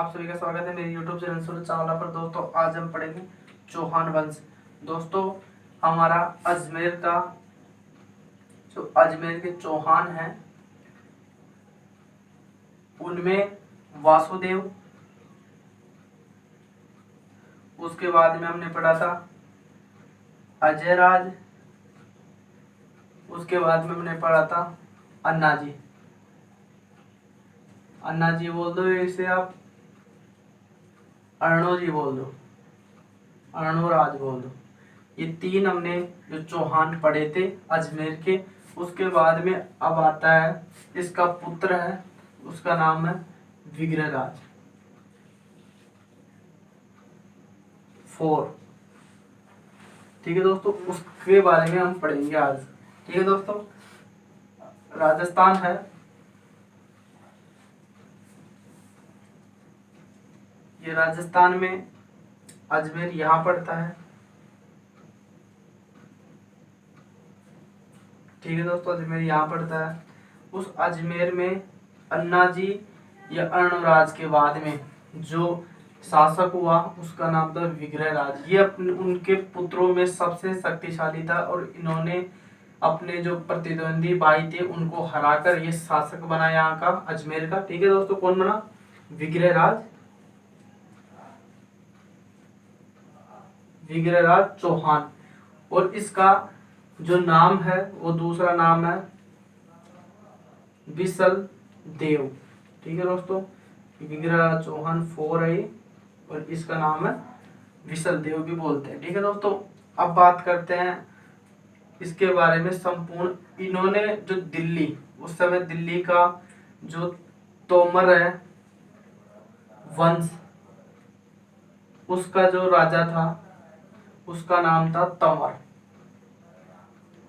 आप सभी का स्वागत है मेरे YouTube चैनल सूरज चावला पर। दोस्तों आज हम पढ़ेंगे चौहान वंश। दोस्तों हमारा अजमेर का जो अजमेर के चौहान हैं उनमें वासुदेव, उसके बाद में हमने पढ़ा था अजयराज, उसके बाद में हमने पढ़ा था अन्नाजी। अन्नाजी बोल दो, इसे आप अर्णोजी बोल दो, अर्णोराज बोल दो। ये तीन हमने जो चौहान पढ़े थे अजमेर के। उसके बाद में अब आता है इसका पुत्र है, उसका नाम है विग्रहराज। 4 ठीक है दोस्तों, उसके बारे में हम पढ़ेंगे आज। ठीक है दोस्तों, राजस्थान है, ये राजस्थान में अजमेर यहाँ पड़ता है। ठीक है दोस्तों, अजमेर यहाँ पड़ता है। उस अजमेर में अन्नाजी या अर्णराज के बाद में जो शासक हुआ उसका नाम था विग्रहराज। ये अपने उनके पुत्रों में सबसे शक्तिशाली था और इन्होंने अपने जो प्रतिद्वंदी भाई थे उनको हराकर ये शासक बना यहाँ का अजमेर का। ठीक है दोस्तों, कौन बना? विग्रहराज, विग्रहराज चौहान। और इसका जो नाम है वो दूसरा नाम है विसल देव। ठीक है दोस्तों, विग्रहराज चौहान 4 है और इसका नाम है विसल देव भी बोलते हैं। ठीक है दोस्तों, अब बात करते हैं इसके बारे में संपूर्ण। इन्होंने जो दिल्ली, उस समय दिल्ली का जो तोमर है वंश, उसका जो राजा था उसका नाम था तंवर,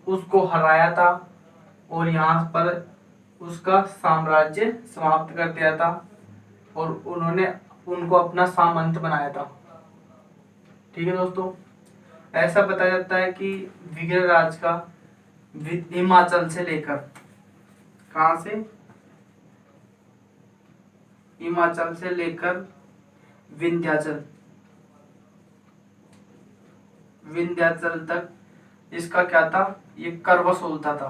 उसको हराया था और यहाँ पर उसका साम्राज्य समाप्त कर दिया था और उन्होंने उनको अपना सामंत बनाया था। ठीक है दोस्तों, ऐसा बताया जाता है कि विग्रहराज का हिमाचल से लेकर, कहाँ से? हिमाचल से लेकर विंध्याचल, विंध्याचल तक इसका क्या था? ये कर वसूलता था।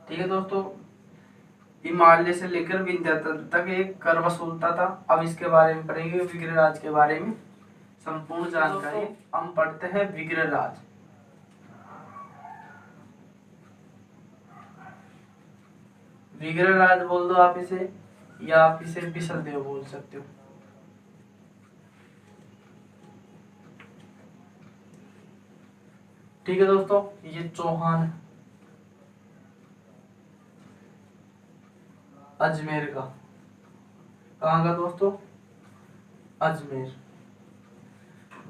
ठीक है दोस्तों, हिमालय से लेकर विंध्याचल तक एक कर वसूलता था। अब इसके बारे में पढ़ेंगे, विग्रहराज के बारे में संपूर्ण जानकारी हम पढ़ते हैं। विग्रहराज, विग्रहराज बोल दो आप इसे, या आप इसे विसल देव बोल सकते हो। ठीक है दोस्तों, ये चौहान अजमेर का, कहाँ का दोस्तों? अजमेर।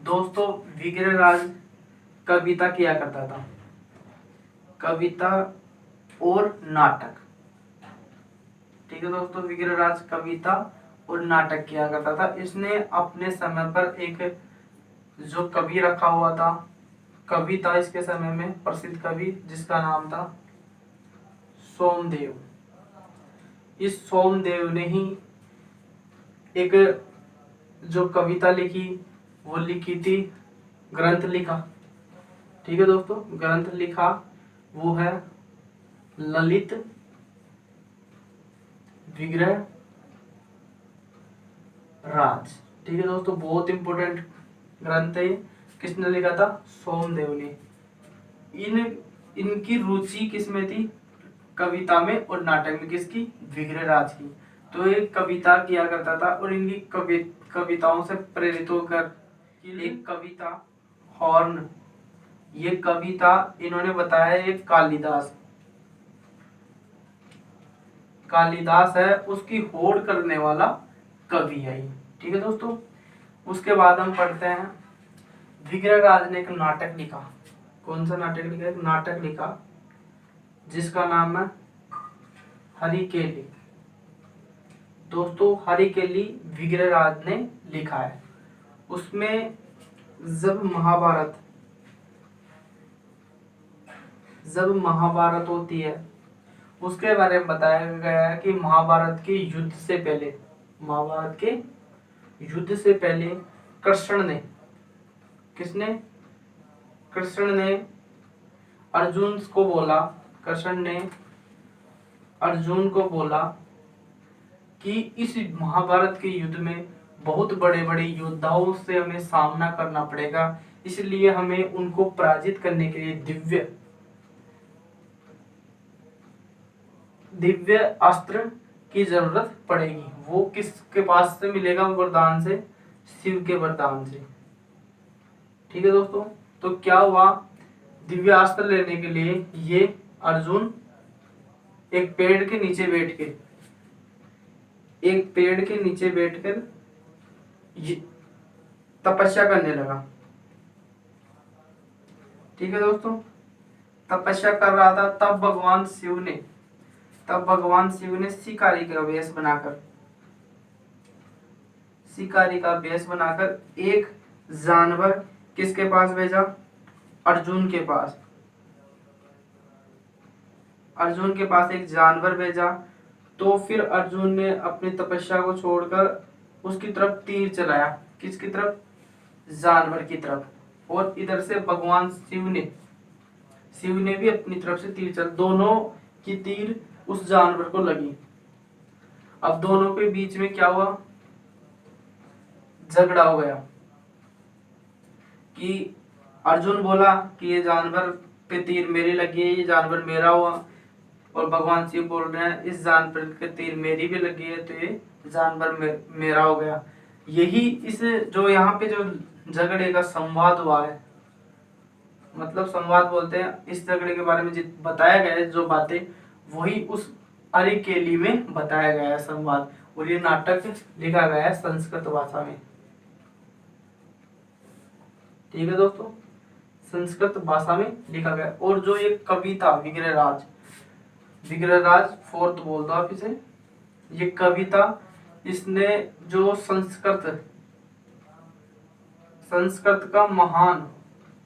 दोस्तों विग्रहराज कविता किया करता था, कविता और नाटक। ठीक है दोस्तों, विग्रहराज कविता और नाटक किया करता था। इसने अपने समय पर एक जो कवि रखा हुआ था, कवि था इसके समय में प्रसिद्ध कवि, जिसका नाम था सोमदेव। इस सोमदेव ने ही एक जो कविता लिखी वो लिखी थी, ग्रंथ लिखा। ठीक है दोस्तों, ग्रंथ लिखा वो है ललित विग्रह राज। ठीक है दोस्तों, बहुत इंपोर्टेंट ग्रंथ है। किसने लिखा था? सोमदेव ने। इनकी रुचि किसमें थी? कविता में और नाटक में। किसकी? विग्रहराज की। तो एक कविता किया करता था और इनकी कविताओं से प्रेरित होकर एक कविता हॉर्न, ये कविता इन्होंने बताया एक कालिदास, कालिदास है उसकी होड़ करने वाला कवि है। ठीक है दोस्तों, उसके बाद हम पढ़ते हैं विग्रहराज ने एक नाटक लिखा। कौन सा नाटक लिखा? एक नाटक लिखा जिसका नाम है हरिकेली। दोस्तों हरिकेली विग्रहराज ने लिखा है। उसमें जब महाभारत होती है उसके बारे में बताया गया है कि महाभारत के युद्ध से पहले, महाभारत के युद्ध से पहले कृष्ण ने, किसने, कृष्ण ने अर्जुन को बोला, कृष्ण ने अर्जुन को बोला कि इस महाभारत के युद्ध में बहुत बड़े बड़े योद्धाओं से हमें सामना करना पड़ेगा, इसलिए हमें उनको पराजित करने के लिए दिव्य अस्त्र की जरूरत पड़ेगी। वो किसके पास से मिलेगा वरदान से, शिव के वरदान से। ठीक है दोस्तों, तो क्या हुआ, दिव्य अस्त्र लेने के लिए ये अर्जुन एक पेड़ के नीचे बैठकर ये तपस्या करने लगा। ठीक है दोस्तों, तपस्या कर रहा था। तब भगवान शिव ने शिकारी का वेश बनाकर एक जानवर किसके पास भेजा, अर्जुन के पास एक जानवर भेजा। तो फिर अर्जुन ने अपनी तपस्या को छोड़कर उसकी तरफ तीर चलाया, किसकी तरफ, जानवर की तरफ। और इधर से भगवान शिव ने भी अपनी तरफ से तीर चला, दोनों की तीर उस जानवर को लगी। अब दोनों के बीच में क्या हुआ, झगड़ा हो गया कि अर्जुन बोला कि ये जानवर पे तीर मेरी लगी है, ये जानवर मेरा हुआ। और भगवान शिव बोल रहे हैं इस जानवर के तीर मेरी भी लगी है, तो ये जानवर मेरा हो गया। यही इस जो यहाँ पे जो झगड़े का संवाद हुआ है, मतलब संवाद बोलते हैं, इस झगड़े के बारे में बताया गया है जो बातें, वही उस अरिकेली में बताया गया है संवाद। और ये नाटक लिखा गया है संस्कृत भाषा में। ठीक है दोस्तों, संस्कृत भाषा में लिखा गया। और जो ये कविता विग्रहराज फोर्थ बोल दो आप इसे, ये कविता इसने जो संस्कृत का महान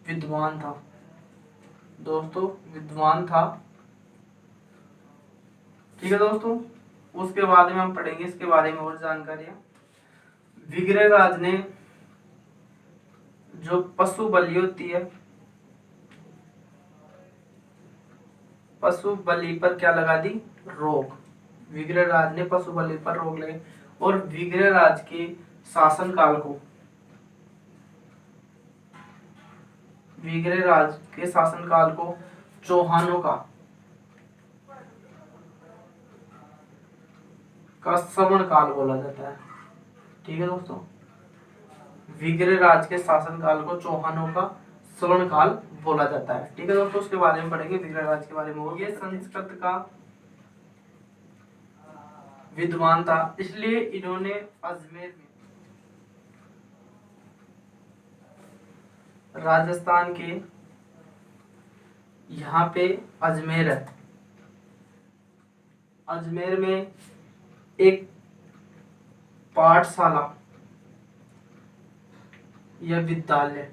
विद्वान था दोस्तों, विद्वान था। ठीक है दोस्तों, उसके बाद में हम पढ़ेंगे इसके बारे में और जानकारियां। विग्रहराज ने जो पशु बलि होती है, पशु बलि पर क्या लगा दी, रोक। विग्रहराज ने पशु बलि पर रोक लगाई। और विग्रहराज के शासनकाल को चौहानों का श्रवण काल बोला जाता है। ठीक है दोस्तों, विग्रहराज के शासनकाल को चौहानों का श्रवण काल बोला जाता है। ठीक है दोस्तों, उसके बारे में पढ़ेंगे, विग्रहराज के बारे में। हो गया, संस्कृत का विद्वान था, इसलिए इन्होंने अजमेर में, राजस्थान के यहाँ पे अजमेर है, अजमेर में एक पाठशाला या विद्यालय,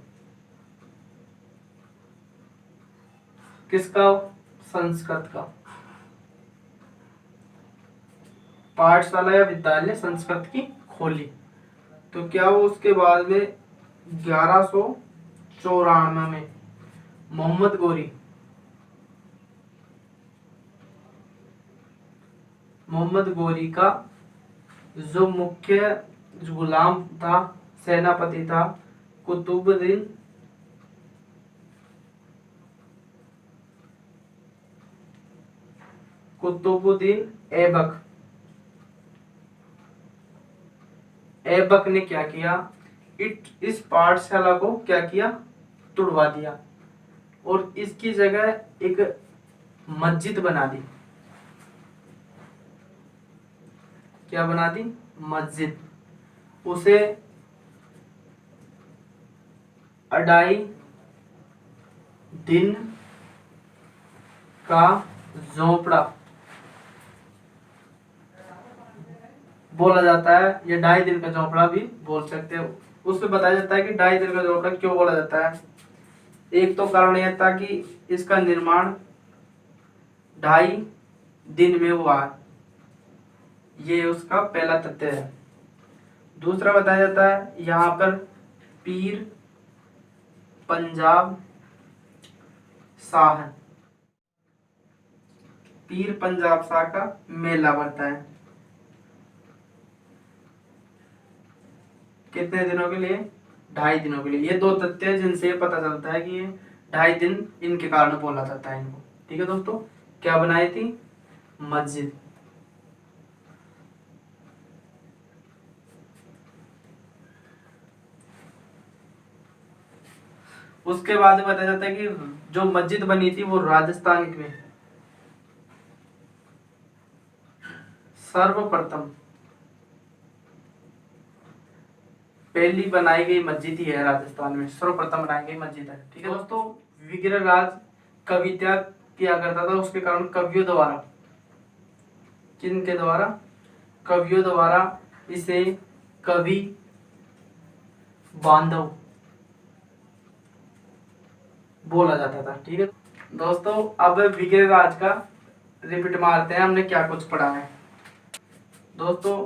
किसका, संस्कृत का, पाठशाला या विद्यालय संस्कृत की खोली। तो क्या वो उसके बाद में 1194 में मोहम्मद गोरी का जो मुख्य गुलाम था, सेनापति था, कुतुबुद्दीन ऐबक ने क्या किया, इस पाठशाला को क्या किया, तुड़वा दिया और इसकी जगह एक मस्जिद बना दी। क्या बना दी, मस्जिद। उसे अढ़ाई दिन का झोपड़ा बोला जाता है, या 2.5 दिन का झोपड़ा भी बोल सकते हो। उसमें बताया जाता है कि 2.5 दिन का झोपड़ा क्यों बोला जाता है। एक तो कारण यह था कि इसका निर्माण 2.5 दिन में हुआ। ये उसका पहला तथ्य है। दूसरा बताया जाता है यहाँ पर पीर पंजाब शाह, पीर पंजाब शाह का मेला बढ़ता है। कितने दिनों के लिए? 2.5 दिनों के लिए। ये 2 तथ्य हैं जिनसे पता चलता है कि ये 2.5 दिन इनके कारण बोला जाता है इनको। ठीक है दोस्तों, क्या बनाई थी? मस्जिद। उसके बाद में बताया जाता है कि जो मस्जिद बनी थी वो राजस्थान में सर्वप्रथम पहली बनाई गई मस्जिद ही है। राजस्थान में सर्वप्रथम बनाई गई मस्जिद है। ठीक है दोस्तों, विग्रहराज कविता किया करता था, उसके कारण कवियों द्वारा, किनके द्वारा? कवियों द्वारा इसे कवि बांधव बोला जाता था। ठीक है दोस्तों, अब विग्रहराज का रिपीट मारते हैं हमने क्या कुछ पढ़ा है। दोस्तों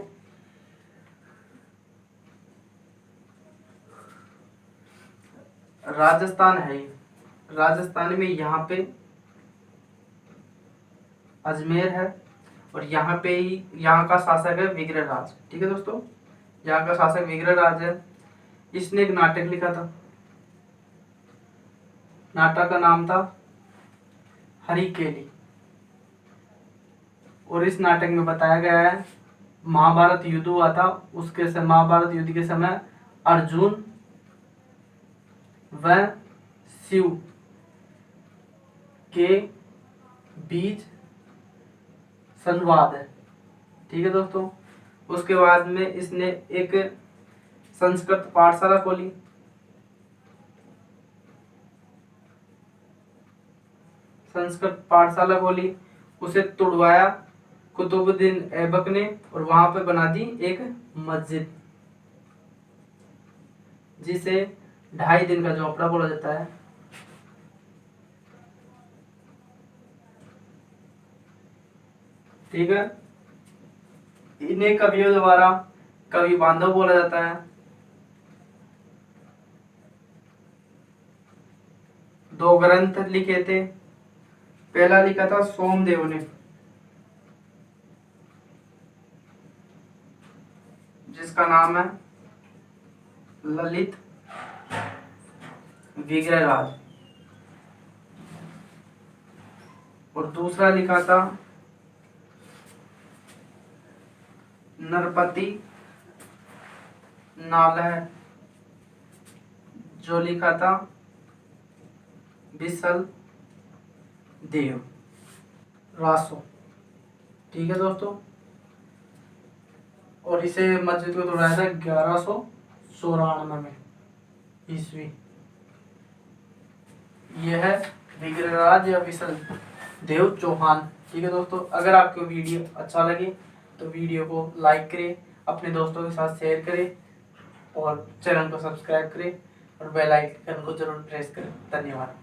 राजस्थान है, राजस्थान में यहाँ पे अजमेर है और यहाँ पे ही यहाँ का शासक है विग्रहराज। ठीक है दोस्तों, यहाँ का शासक विग्रहराज है। इसने एक नाटक लिखा था, नाटक का नाम था हरिकेली। और इस नाटक में बताया गया है महाभारत युद्ध हुआ था, उसके समय महाभारत युद्ध के समय अर्जुन व शिव के बीच संवाद है। ठीक है दोस्तों, उसके बाद में इसने एक संस्कृत पाठशाला खोली। संस्कृत पाठशाला खोली, उसे तुड़वाया कुतुबुद्दीन ऐबक ने और वहां पे बना दी एक मस्जिद, जिसे 2.5 दिन का झोपड़ा बोला जाता है। ठीक है, इन्हें कवियों द्वारा कवि बांधव बोला जाता है। 2 ग्रंथ लिखे थे। पहला लिखा था सोमदेव ने, जिसका नाम है ललित विग्रहराज। और दूसरा लिखा था नरपति नालह, जो लिखा था बिसल देव रासो। ठीक है दोस्तों, और इसे मस्जिद को तोड़ाया था 1194 में ईस्वी। यह है विग्रहराज या बिसल देव चौहान। ठीक है दोस्तों, अगर आपको वीडियो अच्छा लगे तो वीडियो को लाइक करें, अपने दोस्तों के साथ शेयर करें और चैनल को सब्सक्राइब करें और बेल आइकन को जरूर प्रेस करें। धन्यवाद।